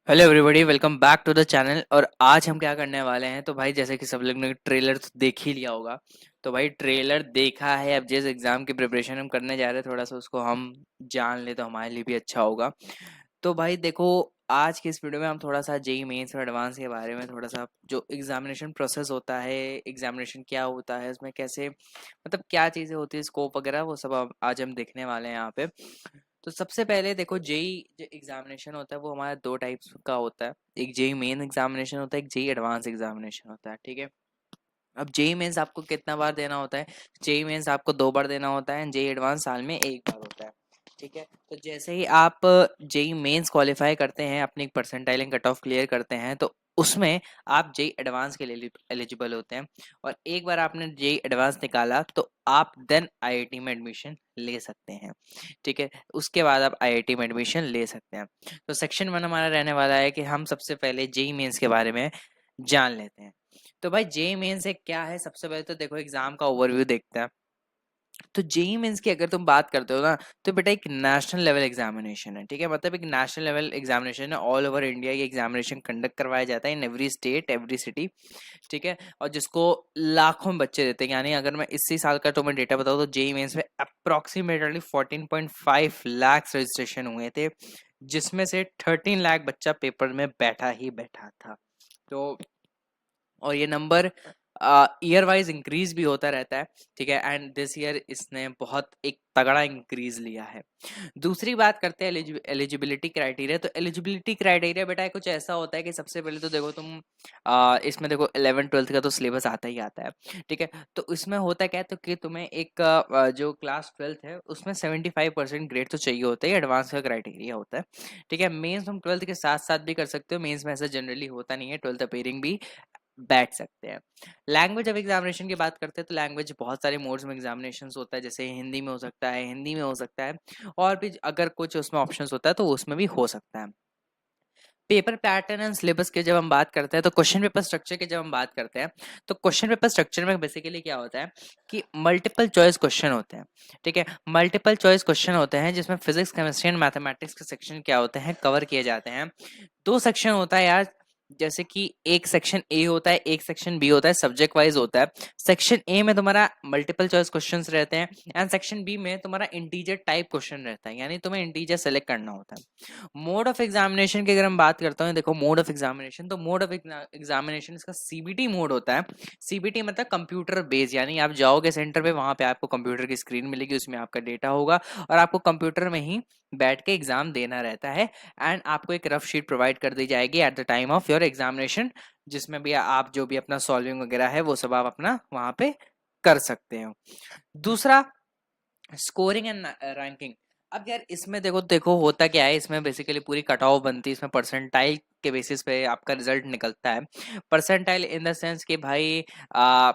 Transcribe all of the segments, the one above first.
Hello everybody, welcome back to the channel. और आज हम क्या करने वाले हैं, तो भाई जैसे कि सब लोग ने ट्रेलर तो देख ही लिया होगा। तो भाई ट्रेलर देखा है, अब जिस एग्जाम की प्रिपरेशन हम करने जा रहे हैं थोड़ा सा उसको हम जान ले तो हमारे लिए भी अच्छा होगा। तो भाई देखो, आज की इस वीडियो में हम थोड़ा सा जेई मेंस और एडवांस के बारे में थोड़ा सा जो एग्जामिनेशन प्रोसेस होता है, एग्जामिनेशन क्या होता है, उसमें कैसे मतलब क्या चीज़ें होती है, स्कोप वगैरह वो सब आज हम देखने वाले हैं यहाँ पे। तो सबसे पहले देखो, जेई जो एग्जामिनेशन होता है वो हमारा दो टाइप्स का होता है। एक जेई मेन एग्जामिनेशन होता है, एक जेई एडवांस एग्जामिनेशन होता है, ठीक है। अब जेई मेंस आपको कितना बार देना होता है? जेई मेंस आपको 2 बार देना होता है, जेई एडवांस साल में 1 बार होता है, ठीक है। तो जैसे ही आप जेई मेंस क्वालिफाई करते हैं, अपनी परसेंटाइल कट ऑफ क्लियर करते हैं, तो उसमें आप जेई एडवांस के लिए एलिजिबल होते हैं। और एक बार आपने जेई एडवांस निकाला तो आप देन आईआईटी में एडमिशन ले सकते हैं, ठीक है। उसके बाद आप आईआईटी में एडमिशन ले सकते हैं। तो सेक्शन 1 हमारा रहने वाला है कि हम सबसे पहले जेई मेंस के बारे में जान लेते हैं। तो भाई जेई मेंस एक क्या है, सबसे पहले तो देखो एग्जाम का ओवरव्यू देखते हैं। तो जेई मेंस की अगर तुम बात करते हो ना, तो बेटा एक नेशनल लेवल एग्जामिनेशन है, ठीक है। मतलब एक नेशनल लेवल एग्जामिनेशन है, ऑल ओवर इंडिया ये एग्जामिनेशन कंडक्ट करवाया जाता है in every state every city, ठीक है। और जिसको लाखों बच्चे देते हैं, यानी अगर मैं इसी साल का तुम्हें डेटा बताऊं तो जेई मेंस में अप्रोक्सीमेटली 14.5 लाख रजिस्ट्रेशन हुए थे, जिसमें से 13 लाख बच्चा पेपर में बैठा ही बैठा था। तो और ये नंबर ईयर वाइज इंक्रीज भी होता रहता है, ठीक है। एंड दिस ईयर इसने बहुत एक तगड़ा इंक्रीज लिया है। दूसरी बात करते हैं एलिजिबिलिटी क्राइटेरिया। तो एलिजिबिलिटी क्राइटेरिया बेटा कुछ ऐसा होता है कि सबसे पहले तो देखो तुम इसमें देखो 11th 12th का तो सिलेबस आता ही आता है, ठीक है। तो इसमें होता क्या है, तो कि तुम्हें एक जो क्लास 12th है उसमें 75% ग्रेड तो चाहिए होता है, एडवांस का क्राइटेरिया होता है, ठीक है। मेंस तुम 12th के साथ साथ भी कर सकते हो, मेंस में ऐसा जनरली होता नहीं है, 12th अपेयरिंग भी बैठ सकते हैं। लैंग्वेज ऑफ एग्जामिनेशन की बात करते हैं तो लैंग्वेज बहुत सारे मोड्स में एग्जामिनेशन होता है, जैसे हिंदी में हो सकता है, हिंदी में हो सकता है, और भी अगर कुछ उसमें ऑप्शंस होता है तो उसमें भी हो सकता है। पेपर पैटर्न एंड सिलेबस के जब हम बात करते हैं, तो क्वेश्चन पेपर स्ट्रक्चर की जब हम बात करते हैं, तो क्वेश्चन पेपर स्ट्रक्चर में बेसिकली क्या होता है कि मल्टीपल चॉइस क्वेश्चन होते हैं, ठीक है। मल्टीपल चॉइस क्वेश्चन होते हैं जिसमें फिजिक्स केमिस्ट्री एंड मैथमेटिक्स के सेक्शन क्या होते हैं, कवर किए जाते हैं। दो सेक्शन होता है यार, जैसे कि एक सेक्शन ए होता है, एक सेक्शन बी होता है, सब्जेक्ट वाइज होता है। सेक्शन ए में तुम्हारा मल्टीपल चॉइस क्वेश्चंस रहते हैं, एंड सेक्शन बी में तुम्हारा इंटीजर टाइप क्वेश्चन रहता है, यानी तुम्हें इंटीजर सेलेक्ट करना होता है। मोड ऑफ एग्जामिनेशन की अगर हम बात करते हैं, देखो मोड ऑफ एग्जामिनेशन, तो मोड ऑफ एग्जामिनेशन इसका सीबीटी मोड होता है। सीबीटी मतलब कंप्यूटर बेस्ड, यानी आप जाओगे सेंटर पे, वहां पे आपको कंप्यूटर की स्क्रीन मिलेगी, उसमें आपका डेटा होगा और आपको कंप्यूटर में ही बैठ के एग्जाम देना रहता है। एंड आपको एक रफ शीट प्रोवाइड कर दी जाएगी at the time of your examination, जिसमें भी आप जो भी अपना सॉल्विंग वगैरह है वो सब आप अपना वहां पे कर सकते हो। दूसरा, स्कोरिंग एंड रैंकिंग। अब यार इसमें देखो देखो होता क्या है, इसमें बेसिकली पूरी कट ऑफ बनती है, इसमें परसेंटाइल के बेसिस पे आपका रिजल्ट निकलता है। परसेंटाइल इन द सेंस कि भाई आ,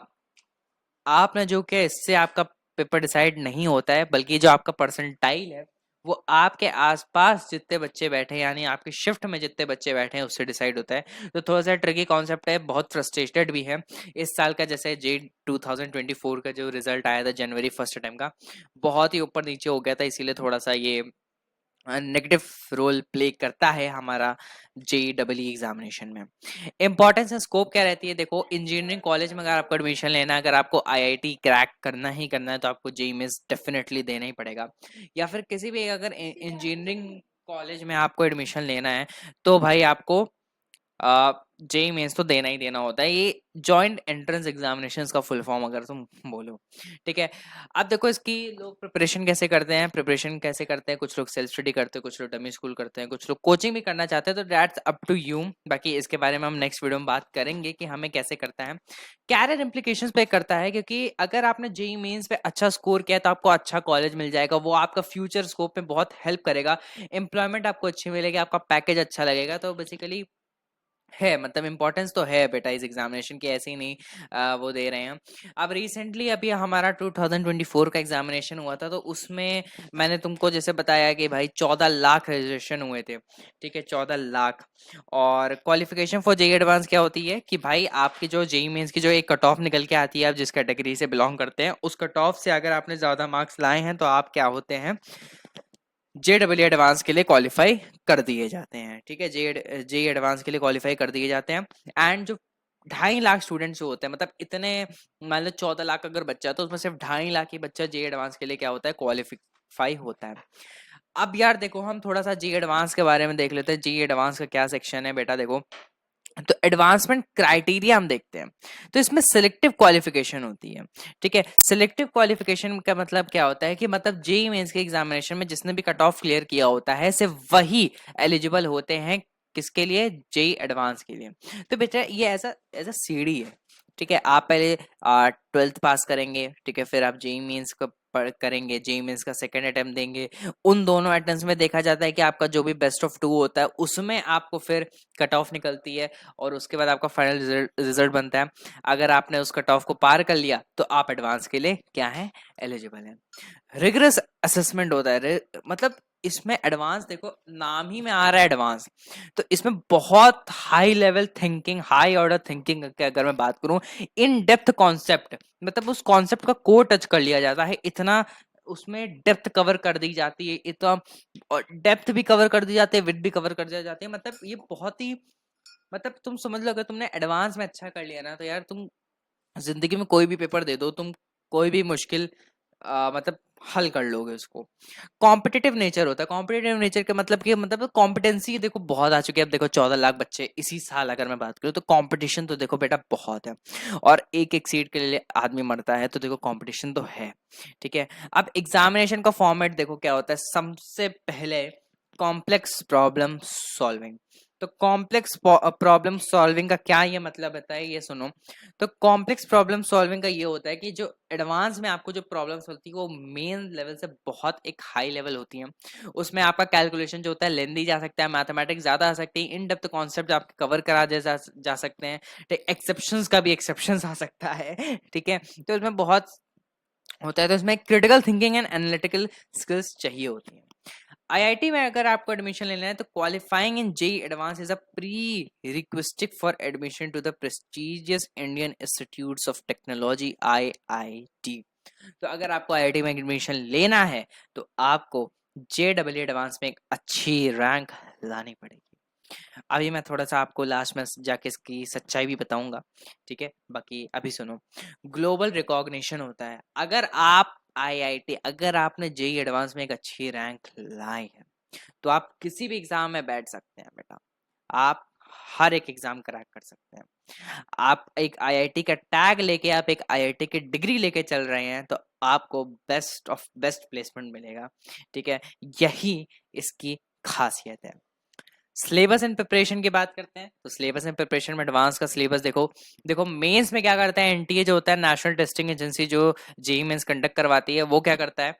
आपने जो किया इससे आपका पेपर डिसाइड नहीं होता है, बल्कि जो आपका परसेंटाइल है वो आपके आसपास जितने बच्चे बैठे हैं, यानी आपकी शिफ्ट में जितने बच्चे बैठे हैं उससे डिसाइड होता है। तो थोड़ा सा ट्रिकी कॉन्सेप्ट है, बहुत फ्रस्ट्रेटेड भी है। इस साल का जैसे जे 2024 का जो रिजल्ट आया था जनवरी फर्स्ट टाइम का, बहुत ही ऊपर नीचे हो गया था, इसीलिए थोड़ा सा ये नेगेटिव रोल प्ले करता है हमारा जेई डबल एग्जामिनेशन में। इंपॉर्टेंस एंड स्कोप क्या रहती है, देखो इंजीनियरिंग कॉलेज में अगर आपको एडमिशन लेना है, अगर आपको आईआईटी क्रैक करना ही करना है, तो आपको जेई मेंस डेफिनेटली देना ही पड़ेगा। या फिर किसी भी अगर इंजीनियरिंग कॉलेज में आपको एडमिशन लेना है, तो भाई आपको जेई मेंस तो देना ही देना होता है। ये जॉइंट एंट्रेंस एग्जामिनेशंस का फुल फॉर्म अगर तुम बोलो, ठीक है। अब देखो इसकी लोग प्रिपरेशन कैसे करते हैं, प्रिपरेशन कैसे करते हैं, कुछ लोग सेल्फ स्टडी करते हैं, कुछ लोग डमी स्कूल करते हैं, कुछ लोग कोचिंग भी करना चाहते हैं, तो दैट्स अप टू यू। बाकी इसके बारे में हम नेक्स्ट वीडियो में बात करेंगे कि हमें कैसे करता है। कैरियर इंप्लीकेशंस पे करता है, क्योंकि अगर आपने जेई मेंस पे अच्छा स्कोर किया तो आपको अच्छा कॉलेज मिल जाएगा, वो आपका फ्यूचर स्कोप में बहुत हेल्प करेगा। एम्प्लॉयमेंट आपको अच्छी मिलेगी, आपका पैकेज अच्छा लगेगा, तो बेसिकली है मतलब इम्पोर्टेंस तो है बेटा इस एग्जामिनेशन की, ऐसे ही नहीं वो दे रहे हैं। अब रिसेंटली अभी हमारा 2024 का एग्जामिनेशन हुआ था, तो उसमें मैंने तुमको जैसे बताया कि भाई 14 लाख रजिस्ट्रेशन हुए थे, ठीक है, 14 लाख। और क्वालिफिकेशन फॉर जेई एडवांस क्या होती है कि भाई आपकी जो जेई मेंस की जो एक कट ऑफ निकल के आती है, आप जिस कैटेगरी से बिलोंग करते हैं, उस कट ऑफ से अगर आपने ज्यादा मार्क्स लाए हैं तो आप क्या होते हैं, JEE एडवांस के लिए क्वालिफाई कर दिए जाते हैं। ठीक है, JEE एडवांस के लिए क्वालिफाई कर दिए जाते हैं। एंड जो 2.5 लाख स्टूडेंट्स जो होते हैं, मतलब इतने, मान लो 14 लाख अगर बच्चा है तो उसमें सिर्फ 2.5 लाख ही बच्चा JEE एडवांस के लिए क्या होता है, क्वालिफाई होता है। अब यार देखो, हम थोड़ा सा JEE एडवांस के बारे में देख लेते हैं। JEE एडवांस का क्या सेक्शन है बेटा, देखो। तो एडवांसमेंट क्राइटेरिया हम देखते हैं। तो इसमें सिलेक्टिव क्वालिफिकेशन होती है। ठीक है, सिलेक्टिव क्वालिफिकेशन का मतलब क्या होता है कि मतलब जेईई मेंस के एग्जामिनेशन में जिसने भी कट ऑफ क्लियर किया होता है, सिर्फ वही एलिजिबल होते हैं किसके लिए, जेईई एडवांस के लिए। तो बेटा ये ऐसा ऐसा सीढ़ी है। ठीक है, आप पहले 12th पास करेंगे, ठीक है, फिर आप जेईई मेंस को करेंगे, जेईई मेंस का सेकंड अटेम्प्ट देंगे। उन दोनों अटेम्प्ट्स में देखा जाता है कि आपका जो भी बेस्ट ऑफ 2 होता है उसमें आपको फिर कट ऑफ निकलती है, और उसके बाद आपका फाइनल रिजल्ट बनता है। अगर आपने उस कट ऑफ को पार कर लिया तो आप एडवांस के लिए क्या है, एलिजिबल है। रिगरस असेसमेंट होता है, मतलब इसमें एडवांस, देखो नाम ही में आ रहा है एडवांस, तो इसमें बहुत high level thinking, high order thinking की अगर मैं बात करूं, इन डेप्थ कॉन्सेप्ट, मतलब उस कॉन्सेप्ट का कोर टच कर लिया जाता है, इतना उसमें डेप्थ कवर कर दी जाती है, इतना, और डेप्थ भी कवर कर दी जाती है, विड्थ भी कवर कर दी जाती है। मतलब ये बहुत ही, मतलब तुम समझ लो, अगर तुमने एडवांस में अच्छा कर लिया ना, तो यार तुम जिंदगी में कोई भी पेपर दे दो, तुम कोई भी मुश्किल मतलब हल कर लोगे उसको। कॉम्पिटिटिव नेचर होता है। कॉम्पिटिटिव नेचर का मतलब कि, मतलब कॉम्पिटेंसी देखो बहुत आ चुकी है। अब देखो 14 लाख बच्चे इसी साल अगर मैं बात करूँ, तो कंपटीशन तो देखो बेटा बहुत है, और एक एक सीट के लिए आदमी मरता है, तो देखो कंपटीशन तो है। ठीक है, अब एग्जामिनेशन का फॉर्मेट देखो क्या होता है। सबसे पहले कॉम्प्लेक्स प्रॉब्लम सॉल्विंग। तो कॉम्प्लेक्स प्रॉब्लम सॉल्विंग का क्या ये मतलब बताए, ये सुनो। तो कॉम्प्लेक्स प्रॉब्लम सॉल्विंग का ये होता है कि जो एडवांस में आपको जो प्रॉब्लम्स होती है वो मेन लेवल से बहुत एक हाई लेवल होती है। उसमें आपका कैलकुलेशन जो होता है लेंदी जा सकता है, मैथमेटिक्स ज्यादा आ सकती है, इन डेप्थ कॉन्सेप्ट आपके कवर करा जा सकते हैं। एक्सेप्शंस का भी एक्सेप्शंस आ सकता है। ठीक है, तो इसमें बहुत होता है, तो इसमें critical thinking and analytical skills चाहिए होती है। आईआईटी में अगर आपको एडमिशन लेना है, तो qualifying in JEE advanced is a prerequisite for admission to the prestigious Indian institutes of technology, IIT. तो अगर आपको आईआईटी में एडमिशन लेना है, तो आपको जेडब्ल्यू एडवांस में एक अच्छी रैंक लानी पड़ेगी। अभी मैं थोड़ा सा आपको लास्ट में जाके इसकी सच्चाई भी बताऊंगा। ठीक है, बाकी अभी सुनो। ग्लोबल रिकॉग्निशन होता है। अगर आप आईआईटी, अगर आपने जेईई एडवांस में एक अच्छी रैंक लाई है, तो आप किसी भी एग्जाम में बैठ सकते हैं बेटा। आप हर एक एग्जाम क्रैक कर सकते हैं। आप एक आईआईटी का टैग लेके, आप एक आईआईटी की डिग्री लेके चल रहे हैं, तो आपको बेस्ट ऑफ बेस्ट प्लेसमेंट मिलेगा। ठीक है, यही इसकी खासियत है। सिलेबस एंड प्रिपरेशन की बात करते हैं, तो सिलेबस एंड प्रिपरेशन में एडवांस का सिलेबस देखो। देखो मेंस में क्या करता है, एनटीए जो होता है, नेशनल टेस्टिंग एजेंसी, जो जेईई मेंस कंडक्ट करवाती है, वो क्या करता है,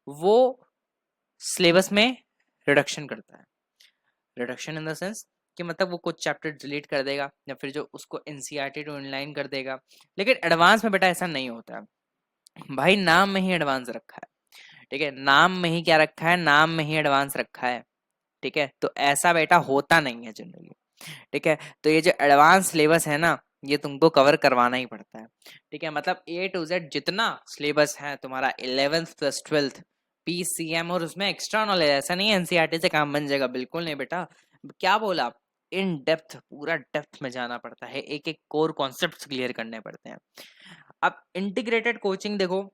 वो सिलेबस में रिडक्शन करता है। रिडक्शन इन द सेंस कि मतलब वो कुछ चैप्टर डिलीट कर देगा, या फिर जो उसको एनसीईआरटी टू इनलाइन कर देगा। लेकिन एडवांस में बेटा ऐसा नहीं होता है भाई, नाम में ही एडवांस रखा है। ठीक है, नाम में ही क्या रखा है, नाम में ही एडवांस रखा है। ठीक है, तो ऐसा बेटा होता नहीं है जनरली। ठीक है, तो ये जो एडवांस सिलेबस है ना, ये तुमको कवर करवाना ही पड़ता है। ठीक है, मतलब A to Z जितना सिलेबस है तुम्हारा 11th प्लस 12th PCM, और उसमें एक्स्ट्रा नॉलेज, ऐसा नहीं है एनसीईआरटी से काम बन जाएगा, बिल्कुल नहीं बेटा। क्या बोला, इन डेप्थ, पूरा डेप्थ में जाना पड़ता है, एक एक कोर कॉन्सेप्ट क्लियर करने पड़ते हैं। अब इंटीग्रेटेड कोचिंग देखो,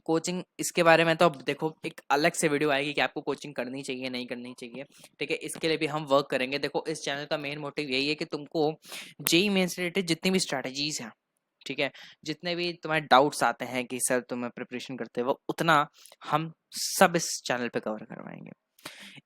कोचिंग इसके बारे में तो अब देखो एक अलग से वीडियो आएगी कि आपको कोचिंग करनी चाहिए नहीं करनी चाहिए। ठीक है, इसके लिए भी हम वर्क करेंगे। देखो इस चैनल का मेन मोटिव यही है कि तुमको जेईई मेंस से रिलेटेड जितनी भी स्ट्रैटेजीज हैं, ठीक है, जितने भी तुम्हारे डाउट्स आते हैं कि सर तुम्हें प्रिपरेशन करते हो, उतना हम सब इस चैनल पे कवर करवाएंगे।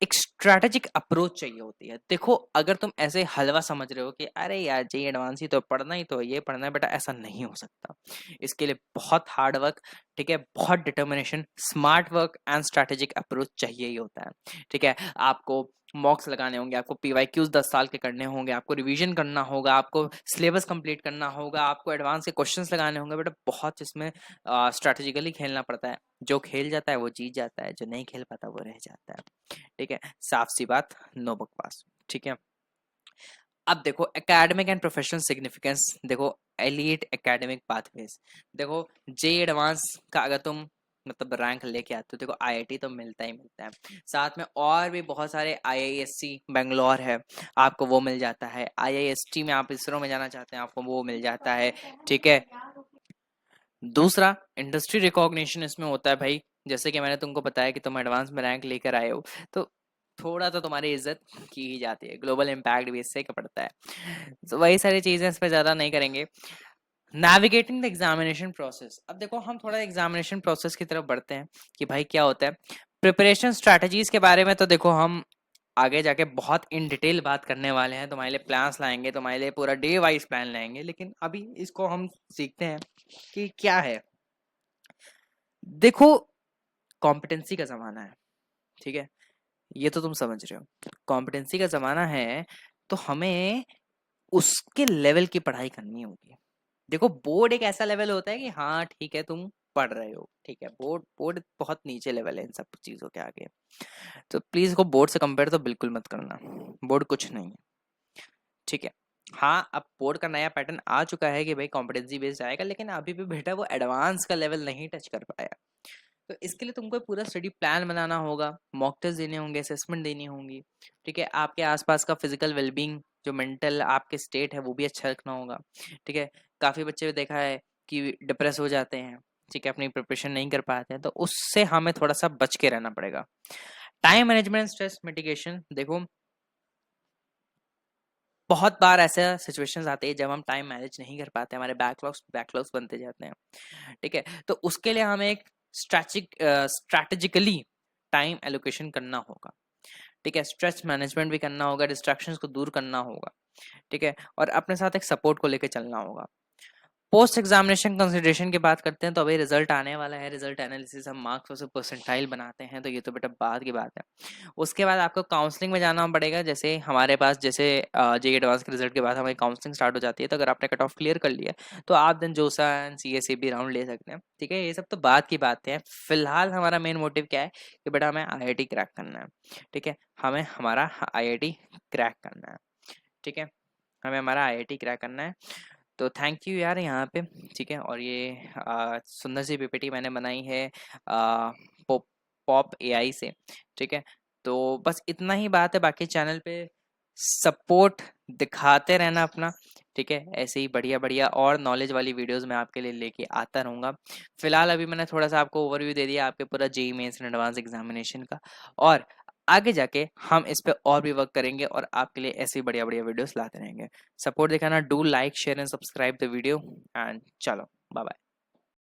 एक स्ट्रैटेजिक अप्रोच चाहिए होती है। देखो अगर तुम ऐसे हलवा समझ रहे हो कि अरे यार जेईई एडवांस ही तो पढ़ना, ही तो ये पढ़ना है बेटा, ऐसा नहीं हो सकता। इसके लिए बहुत हार्ड वर्क, ठीक है, बहुत determination, smart work and strategic approach चाहिए ही होता है। ठीक है, आपको मॉक्स लगाने होंगे, आपको पीवाईक्यूज 10 साल के करने होंगे, आपको रिवीजन करना होगा, आपको सिलेबस कंप्लीट करना होगा, आपको एडवांस के क्वेश्चंस लगाने होंगे बेटा। बहुत इसमें स्ट्रैटेजिकली खेलना पड़ता है। जो खेल जाता है वो जीत जाता है, जो नहीं खेल पाता वो रह जाता है। ठीक है, साफ सी बात, नो बकवास। ठीक है, अब देखो एकेडमिक एंड प्रोफेशनल सिग्निफिकेंस, देखो एलीट एकेडमिक पाथवेज। देखो जेईई एडवांस का अगर तुम मतलब रैंक लेके आते हो, देखो आईआईटी तो मिलता ही मिलता है, साथ में और भी बहुत सारे आईआईएससी बेंगलोर है, आपको वो मिल जाता है, आईआईएसटी में आप इसरो में जाना चाहते हैं आपको वो मिल जाता है, ठीक है। दूसरा इंडस्ट्री रिकॉग्निशन इसमें होता है भाई, जैसे कि मैंने तुमको बताया कि तुम एडवांस में रैंक लेकर आए हो, तो थोड़ा तो तुम्हारी इज्जत की ही जाती है, ग्लोबल इम्पैक्ट भी इससे पड़ता है, तो वही सारी चीजें इस पर ज्यादा नहीं करेंगे। नेविगेटिंग द एग्जामिनेशन प्रोसेस, अब देखो हम थोड़ा एग्जामिनेशन प्रोसेस की तरफ बढ़ते हैं कि भाई क्या होता है प्रिपरेशन स्ट्रेटजीज के बारे में, तो देखो हम आगे जाके बहुत इन डिटेल बात करने वाले हैं, तुम्हारे लिए प्लान्स लाएंगे, तुम्हारे लिए पूरा डे वाइज प्लान लाएंगे, लेकिन अभी इसको हम सीखते हैं कि क्या है। देखो कॉम्पिटेंसी का जमाना है, ठीक है, ये तो तुम समझ रहे हो, कॉम्पिटेंसी का जमाना है, तो हमें उसके लेवल की पढ़ाई करनी होगी। देखो बोर्ड एक ऐसा लेवल होता है कि हाँ ठीक है तुम पढ़ रहे हो, ठीक है, बोर्ड बोर्ड बहुत नीचे लेवल है इन सब चीजों के आगे, तो प्लीज को बोर्ड से कंपेयर तो बिल्कुल मत करना, बोर्ड कुछ नहीं है, ठीक है। हाँ अब बोर्ड का नया पैटर्न आ चुका है कि भाई कॉम्पिटेंसी बेस्ड आएगा, लेकिन अभी भी बेटा वो एडवांस का लेवल नहीं टच कर पाया, तो इसके लिए तुमको पूरा स्टडी प्लान बनाना होगा, मॉक टेस्ट देने होंगे, असेसमेंट देनी होंगी, ठीक है, आपके आसपास का फिजिकल वेलबींग जो मेंटल आपके स्टेट है वो भी अच्छा रखना होगा, ठीक है। काफी बच्चे देखा है कि डिप्रेस हो जाते हैं, ठीक है, अपनी प्रिपरेशन नहीं कर पाते हैं, तो उससे हमें थोड़ा सा बच के रहना पड़ेगा। टाइम मैनेजमेंट स्ट्रेस मिटिगेशन, देखो बहुत बार ऐसा सिचुएशंस आती है जब हम टाइम मैनेज नहीं कर पाते, हमारे बैकलॉग्स बनते जाते हैं, ठीक है, तो उसके लिए हमें एक स्ट्रैटेजिकली टाइम एलोकेशन करना होगा, ठीक है, स्ट्रेस मैनेजमेंट भी करना होगा, डिस्ट्रैक्शंस को दूर करना होगा, ठीक है, और अपने साथ एक सपोर्ट को लेकर चलना होगा। पोस्ट एग्जामिनेशन कंसिडरेशन की बात करते हैं, तो अभी रिजल्ट आने वाला है, रिजल्ट एनालिसिस हम मार्क्स और परसेंटाइल बनाते हैं, तो ये तो बेटा बाद की बात है। उसके बाद आपको काउंसलिंग में जाना पड़ेगा, जैसे हमारे पास जैसे जेई एडवांस के रिजल्ट के बाद हमारी काउंसलिंग स्टार्ट हो जाती है, तो अगर आपने कट ऑफ क्लियर कर लिया तो आप देन जोसा एंड सीएसए भी राउंड ले सकते हैं, ठीक है, ये सब तो बाद की बात है। फिलहाल हमारा मेन मोटिव क्या है कि बेटा हमें आईआईटी क्रैक करना है, ठीक है, हमें हमारा आईआईटी क्रैक करना है, ठीक है, हमें हमारा आईआईटी क्रैक करना है। तो थैंक यू यार यहाँ पे, ठीक है, और ये सुंदर सी पीपीटी मैंने बनाई है पॉप पॉप एआई से, ठीक है, तो बस इतना ही बात है, बाकी चैनल पे सपोर्ट दिखाते रहना अपना, ठीक है, ऐसे ही बढ़िया बढ़िया और नॉलेज वाली वीडियोस मैं आपके लिए लेके आता रहूँगा। फिलहाल अभी मैंने थोड़ा सा आपको ओवरव्यू दे दिया आपके पूरा JEE mains and advance examination का, और आगे जाके हम इस पे और भी वर्क करेंगे और आपके लिए ऐसी बढ़िया बढ़िया वीडियोस लाते रहेंगे। सपोर्ट दिखाना, do like share and subscribe the video, and चलो बाय बाय।